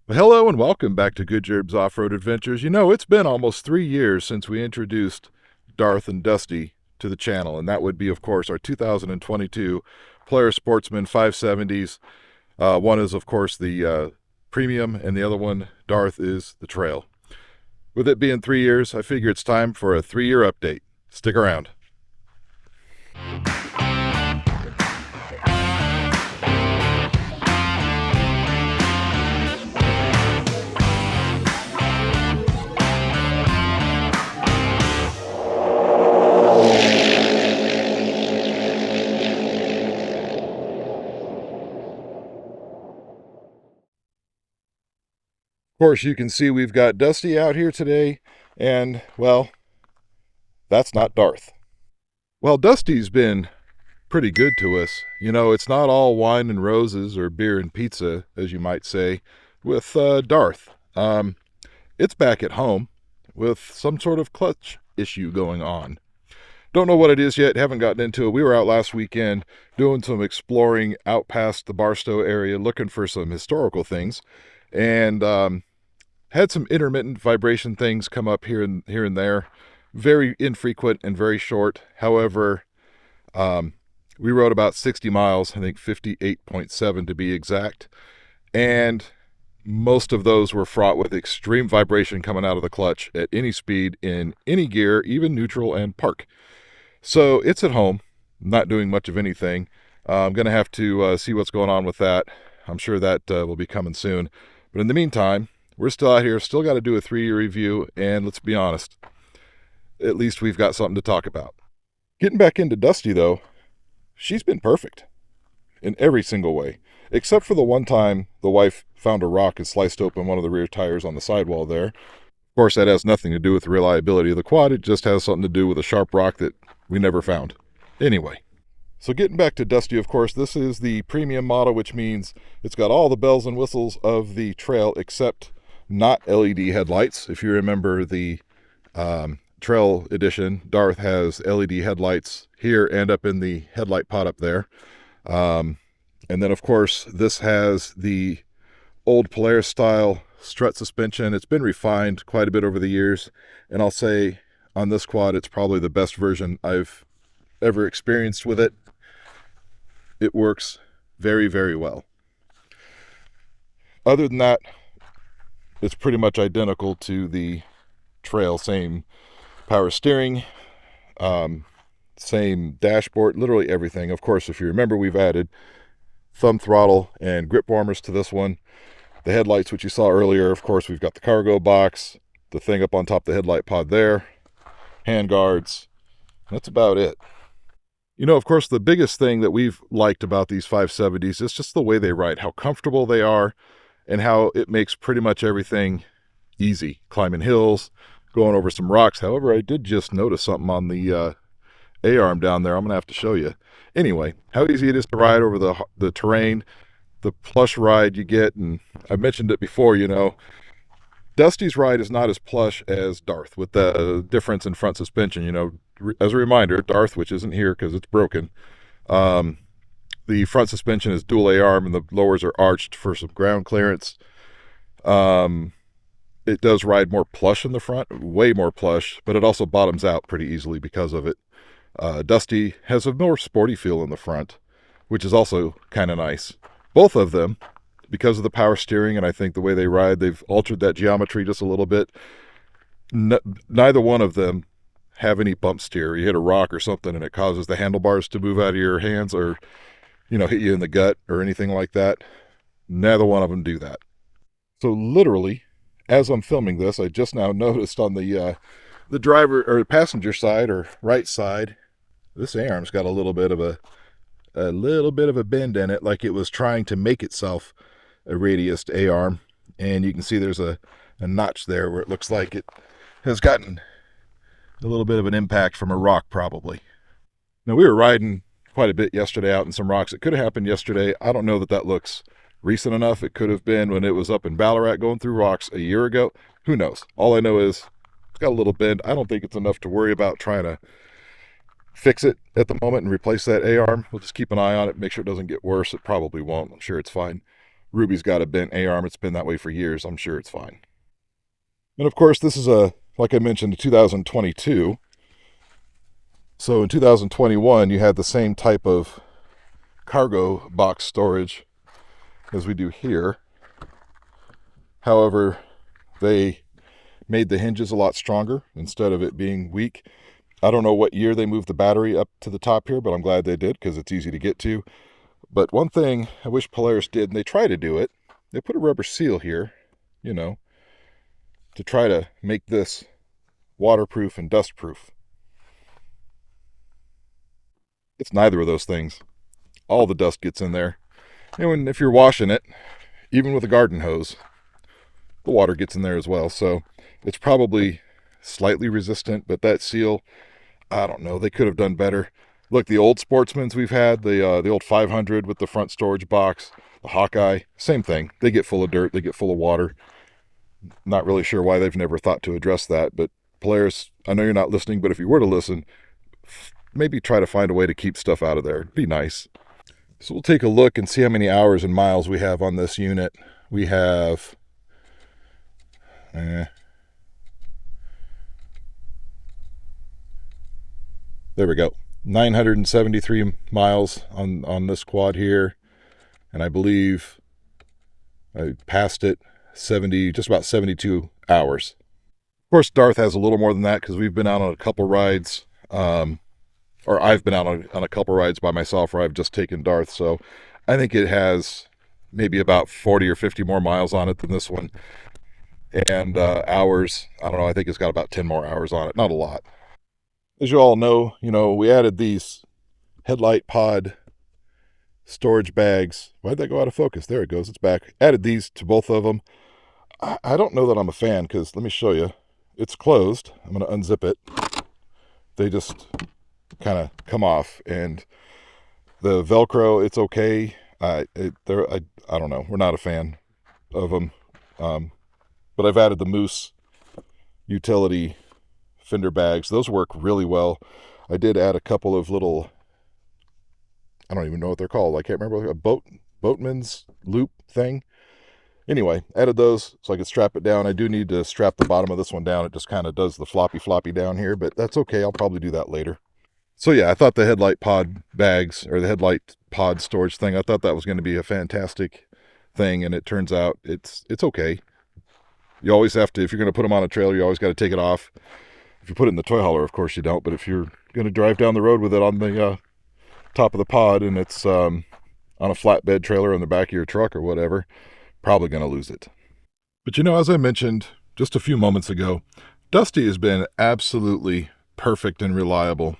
Well, hello and welcome back to Good Gerb's Off-Road Adventures. You know, it's been almost 3 years since we introduced Darth and Dusty to the channel, and that would be, of course, our 2022 Polaris Sportsman 570s. One is, of course, the Premium, and the other one, Darth, is the Trail. With it being 3 years, I figure it's time for a 3-year update. Stick around. Of course, you can see we've got Dusty out here today, and, well, that's not Darth. Well, Dusty's been pretty good to us. You know, it's not all wine and roses or beer and pizza, as you might say, with Darth. It's back at home with some sort of clutch issue going on. Don't know what it is yet, haven't gotten into it. We were out last weekend doing some exploring out past the Barstow area, looking for some historical things, and had some intermittent vibration things come up here and there. Very infrequent and very short. However, we rode about 60 miles, I think 58.7 to be exact, and most of those were fraught with extreme vibration coming out of the clutch at any speed, in any gear, even neutral and park. So it's at home, not doing much of anything. I'm going to have to see what's going on with that. I'm sure that will be coming soon. But in the meantime, we're still out here, still got to do a 3-year review, and let's be honest, at least we've got something to talk about. Getting back into Dusty, though, she's been perfect in every single way, except for the one time the wife found a rock and sliced open one of the rear tires on the sidewall there. Of course, that has nothing to do with the reliability of the quad. It just has something to do with a sharp rock that we never found. Anyway, so getting back to Dusty, of course, this is the premium model, which means it's got all the bells and whistles of the Trail, except not LED headlights. If you remember the Trail edition, Darth has LED headlights here and up in the headlight pot up there. And then, of course, this has the old Polaris style strut suspension. It's been refined quite a bit over the years, and I'll say on this quad, it's probably the best version I've ever experienced with it. It works very, very well. Other than that, it's pretty much identical to the Trail. Same power steering, same dashboard, literally everything. Of course, if you remember, we've added thumb throttle and grip warmers to this one. The headlights, which you saw earlier, of course, we've got the cargo box, the thing up on top of the headlight pod there, hand guards. That's about it. You know, of course, the biggest thing that we've liked about these 570s is just the way they ride, how comfortable they are, and how it makes pretty much everything easy. Climbing hills, going over some rocks. However, I did just notice something on the A-arm down there. I'm going to have to show you. Anyway, how easy it is to ride over the terrain, the plush ride you get, and I mentioned it before, you know, Dusty's ride is not as plush as Darth, with the difference in front suspension. You know, as a reminder, Darth, which isn't here because it's broken, the front suspension is dual A-arm and the lowers are arched for some ground clearance. It does ride more plush in the front, way more plush, but it also bottoms out pretty easily because of it. Dusty has a more sporty feel in the front, which is also kind of nice. Both of them, because of the power steering and I think the way they ride, they've altered that geometry just a little bit. Neither one of them have any bump steer. You hit a rock or something and it causes the handlebars to move out of your hands, or, you know, hit you in the gut or anything like that. Neither one of them do that. So literally, as I'm filming this, I just now noticed on the driver or passenger side or right side, this A-arm's got a little bit of a bend in it, like it was trying to make itself a radiused A-arm, and you can see there's a notch there where it looks like it has gotten a little bit of an impact from a rock, probably. Now, we were riding quite a bit yesterday out in some rocks. It could have happened yesterday. I don't know that looks recent enough. It could have been when it was up in Ballarat going through rocks a year ago. Who knows? All I know is it's got a little bend. I don't think it's enough to worry about trying to fix it at the moment and replace that A-arm. We'll just keep an eye on it, make sure it doesn't get worse. It probably won't. I'm sure it's fine. Ruby's got a bent A-arm. It's been that way for years. I'm sure it's fine. And of course, this is like I mentioned, a 2022. So in 2021, you had the same type of cargo box storage as we do here. However, they made the hinges a lot stronger instead of it being weak. I don't know what year they moved the battery up to the top here, but I'm glad they did because it's easy to get to. But one thing I wish Polaris did, and they try to do it, they put a rubber seal here, you know, to try to make this waterproof and dustproof. It's neither of those things. All the dust gets in there. And if you're washing it, even with a garden hose, the water gets in there as well. So it's probably slightly resistant, but that seal, I don't know, they could have done better. Look, the old Sportsmans we've had, the old 500 with the front storage box, the Hawkeye, same thing. They get full of dirt, they get full of water. Not really sure why they've never thought to address that, but Polaris, I know you're not listening, but if you were to listen, maybe try to find a way to keep stuff out of there. It'd be nice. So we'll take a look and see how many hours and miles we have on this unit. We have there we go. 973 miles on this quad here. And I believe I passed it 70, just about 72 hours. Of course, Darth has a little more than that because we've been out on a couple rides. Or I've been out on a couple rides by myself where I've just taken Darth. So I think it has maybe about 40 or 50 more miles on it than this one. And hours, I don't know, I think it's got about 10 more hours on it. Not a lot. As you all know, we added these headlight pod storage bags. Why did that go out of focus? There it goes. It's back. Added these to both of them. I don't know that I'm a fan because let me show you. It's closed. I'm going to unzip it. They just kind of come off, and the Velcro, it's okay. I don't know. We're not a fan of them. But I've added the Moose utility fender bags. Those work really well. I did add a couple of little, I don't even know what they're called. I can't remember, a boatman's loop thing. Anyway, added those so I could strap it down. I do need to strap the bottom of this one down. It just kind of does the floppy down here, but that's okay. I'll probably do that later. So yeah, I thought the headlight pod bags, or the headlight pod storage thing, I thought that was going to be a fantastic thing, and it turns out it's okay. You always have to, if you're going to put them on a trailer, you always got to take it off. If you put it in the toy hauler, of course you don't, but if you're going to drive down the road with it on the top of the pod, and it's on a flatbed trailer in the back of your truck or whatever, probably going to lose it. But as I mentioned just a few moments ago, Dusty has been absolutely perfect and reliable.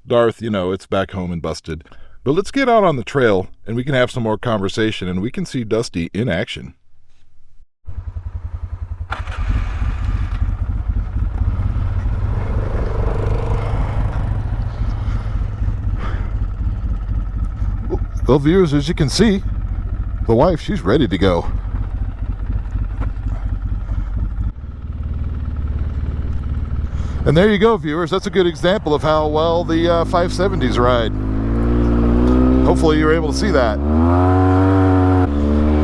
Darth, it's back home and busted. But let's get out on the trail and we can have some more conversation and we can see Dusty in action. Well, viewers, as you can see, the wife, she's ready to go. And there you go, viewers. That's a good example of how well the 570s ride. Hopefully you're able to see that.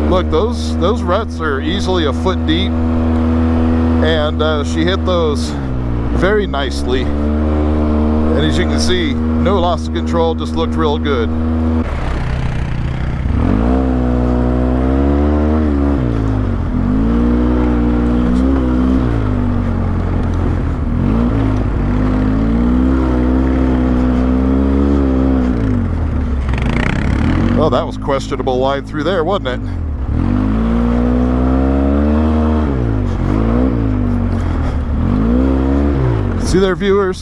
Look, those ruts are easily a foot deep, and she hit those very nicely. And as you can see, no loss of control, just looked real good. Oh, that was questionable line through there, wasn't it? See there, viewers?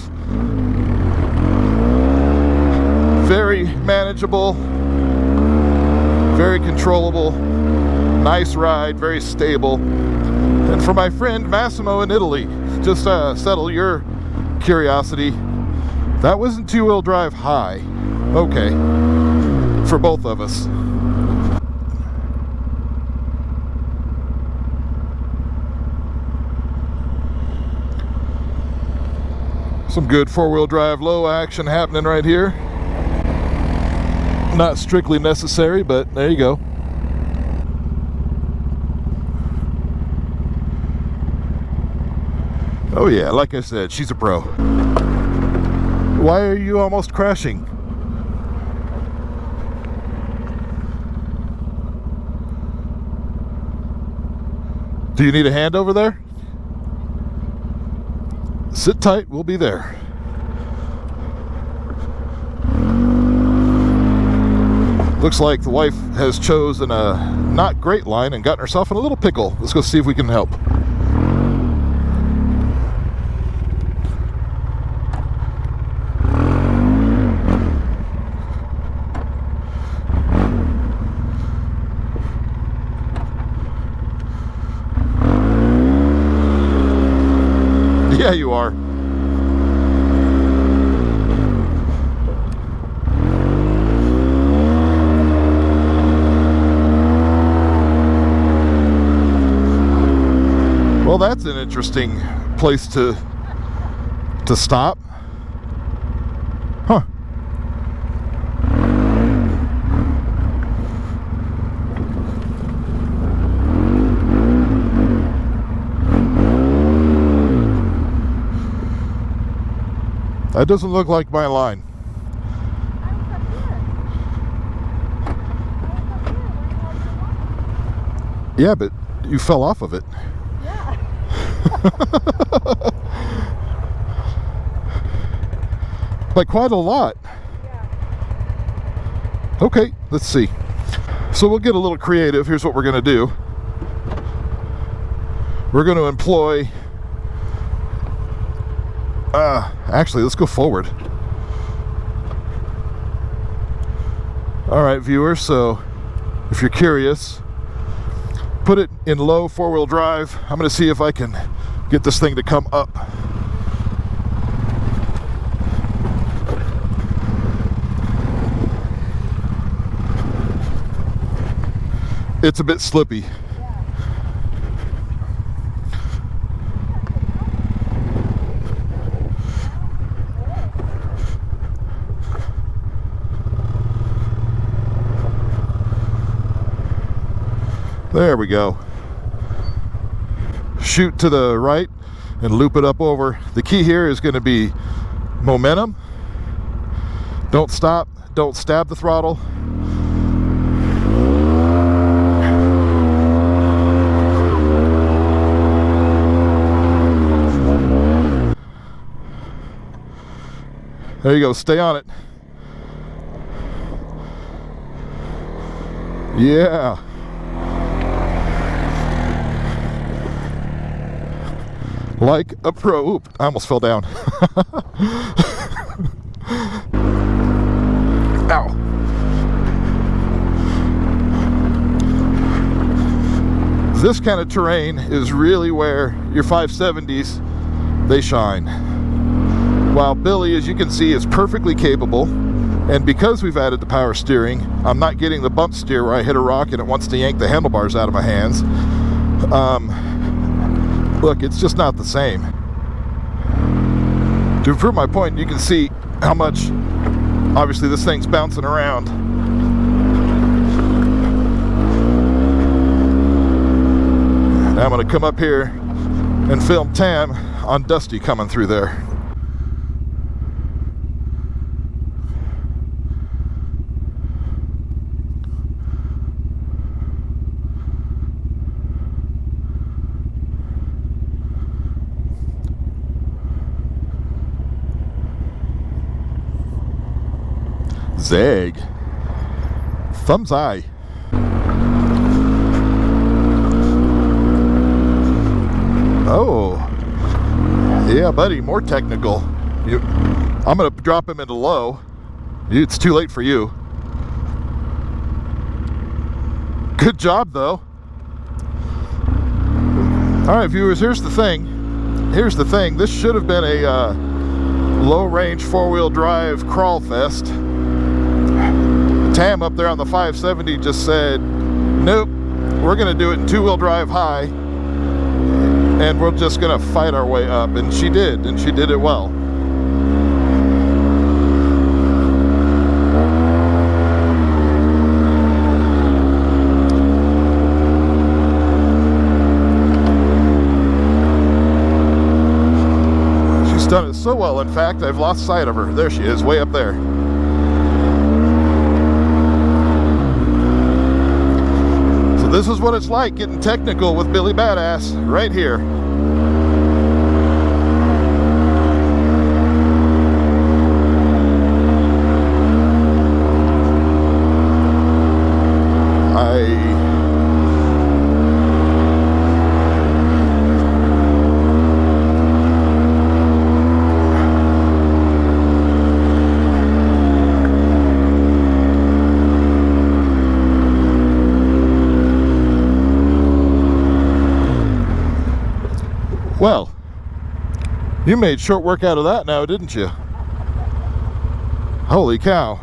Very manageable, very controllable, nice ride, very stable. And for my friend Massimo in Italy, just settle your curiosity, that wasn't two-wheel drive high. Okay. For both of us. Some good four-wheel drive low action happening right here. Not strictly necessary, but there you go. Oh yeah, like I said, she's a pro. Why are you almost crashing? Do you need a hand over there? Sit tight, we'll be there. Looks like the wife has chosen a not great line and gotten herself in a little pickle. Let's go see if we can help. Yeah, you are. Well, that's an interesting place to stop. Huh. That doesn't look like my line. Yeah, but you fell off of it. Yeah. Like quite a lot. Yeah. Okay, let's see. So we'll get a little creative. Here's what we're going to do. We're going to employ... actually, let's go forward. All right, viewers, so if you're curious, put it in low four-wheel drive. I'm going to see if I can get this thing to come up. It's a bit slippy. There we go. Shoot to the right and loop it up over. The key here is going to be momentum. Don't stop. Don't stab the throttle. There you go. Stay on it. Yeah. Like a pro. Oop, I almost fell down. Ow. This kind of terrain is really where your 570s, they shine. While Billy, as you can see, is perfectly capable, and because we've added the power steering, I'm not getting the bump steer where I hit a rock and it wants to yank the handlebars out of my hands. Look, it's just not the same. To prove my point, you can see how much, obviously, this thing's bouncing around. Now I'm going to come up here and film Tam on Dusty coming through there. Zag. Thumbs eye. Oh. Yeah, buddy, more technical. I'm going to drop him into low. It's too late for you. Good job, though. All right, viewers, here's the thing. Here's the thing. This should have been a low-range four-wheel drive crawl fest. Tam up there on the 570 just said, nope, we're going to do it in two-wheel drive high, and we're just going to fight our way up. And she did it well. done it so well, in fact, I've lost sight of her. There she is, way up there. So this is what it's like getting technical with Billy Badass right here. Well, you made short work out of that now, didn't you? Holy cow.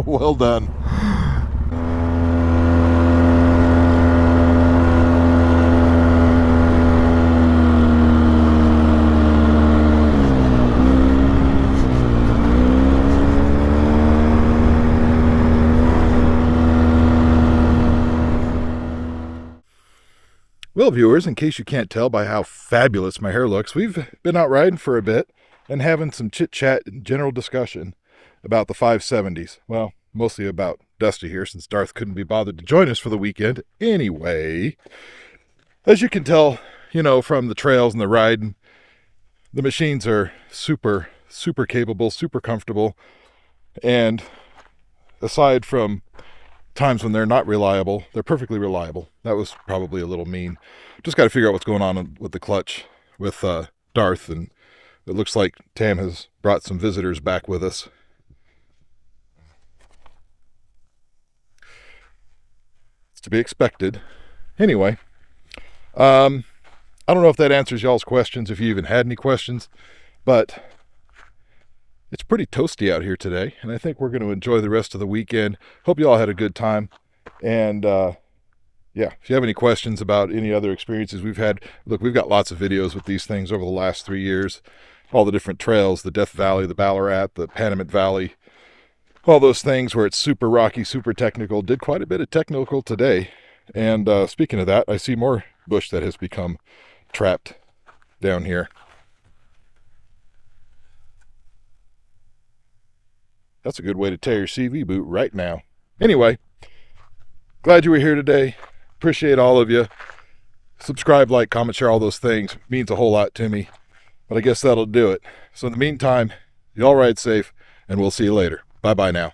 Well done. Well, viewers, in case you can't tell by how fabulous my hair looks, we've been out riding for a bit and having some chit-chat and general discussion about the 570s. Well, mostly about Dusty here, since Darth couldn't be bothered to join us for the weekend. Anyway, as you can tell, you know, from the trails and the riding, the machines are super, super capable, super comfortable. And aside from times when they're not reliable, they're perfectly reliable. That was probably a little mean. Just got to figure out what's going on with the clutch with Darth, and it looks like Tam has brought some visitors back with us. It's to be expected. Anyway, I don't know if that answers y'all's questions, if you even had any questions, but it's pretty toasty out here today, and I think we're going to enjoy the rest of the weekend. Hope you all had a good time. And yeah, if you have any questions about any other experiences we've had, look, we've got lots of videos with these things over the last 3 years. All the different trails, the Death Valley, the Ballarat, the Panamint Valley, all those things where it's super rocky, super technical. Did quite a bit of technical today. And speaking of that, I see more bush that has become trapped down here. That's a good way to tear your CV boot right now. Anyway, glad you were here today. Appreciate all of you. Subscribe, like, comment, share, all those things. It means a whole lot to me. But I guess that'll do it. So in the meantime, y'all ride safe, and we'll see you later. Bye-bye now.